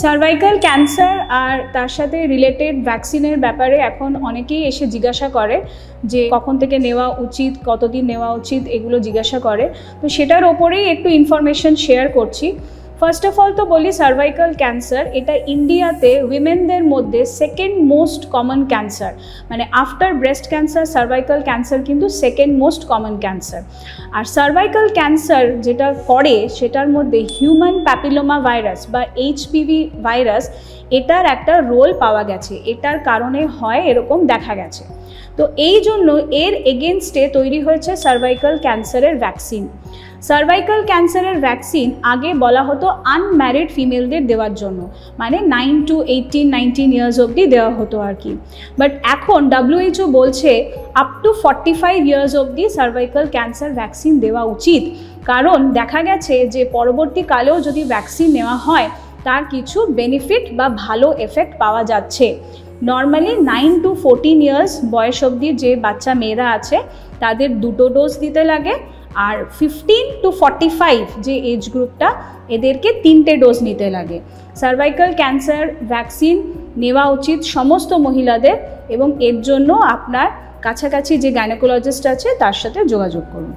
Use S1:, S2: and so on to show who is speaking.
S1: Cervical cancer আর তার সাথে related ভ্যাকসিনের ব্যাপারে এখন অনেকেই এসে জিজ্ঞাসা করে যে কখন থেকে নেওয়া উচিত, কতদিন নেওয়া উচিত, এগুলো জিজ্ঞাসা করে। তো সেটার ওপরেই একটু ইনফরমেশন শেয়ার করছি। ফার্স্ট অফ অল তো বলি, সার্ভাইকাল ক্যান্সার এটা ইন্ডিয়াতে উইমেনদের মধ্যে সেকেন্ড মোস্ট কমন ক্যান্সার, মানে after breast cancer cervical cancer কিন্তু সেকেন্ড মোস্ট কমন ক্যান্সার। আর সার্ভাইকাল ক্যান্সার যেটা করে সেটার মধ্যে হিউম্যান প্যাপিলোমা ভাইরাস বা এইচপিভি ভাইরাস এটার একটা রোল পাওয়া গেছে, এটার কারণে হয় এরকম দেখা গেছে। তো এই জন্য এর এগেনস্টে তৈরি হয়েছে সার্ভাইকাল ক্যান্সারের ভ্যাকসিন। সার্ভাইকাল ক্যান্সারের ভ্যাকসিন আগে বলা হতো আনম্যারিড ফিমেলদের দেওয়ার জন্য, মানে 9 to 18-19 ইয়ার্স অবধি দেওয়া হতো আর কি। বাট এখন WHO বলছে আপ টু 45 ইয়ার্স অবধি সার্ভাইকাল ক্যান্সার ভ্যাকসিন দেওয়া উচিত, কারণ দেখা গেছে যে পরবর্তীকালেও যদি ভ্যাকসিন নেওয়া হয় তার কিছু বেনিফিট বা ভালো এফেক্ট পাওয়া যাচ্ছে। নর্মালি 9 to 14 ইয়ার্স বয়স অবধি যে বাচ্চা মেয়েরা আছে তাদের 2টো ডোজ দিতে লাগে, আর 15 to 45 যে এজ গ্রুপটা এদেরকে 3টে ডোজ নিতে লাগে। সার্ভাইকাল ক্যান্সার ভ্যাকসিন নেওয়া উচিত সমস্ত মহিলাদের, এবং এর জন্য আপনার কাছাকাছি যে গাইনোকোলজিস্ট আছে তার সাথে যোগাযোগ করুন।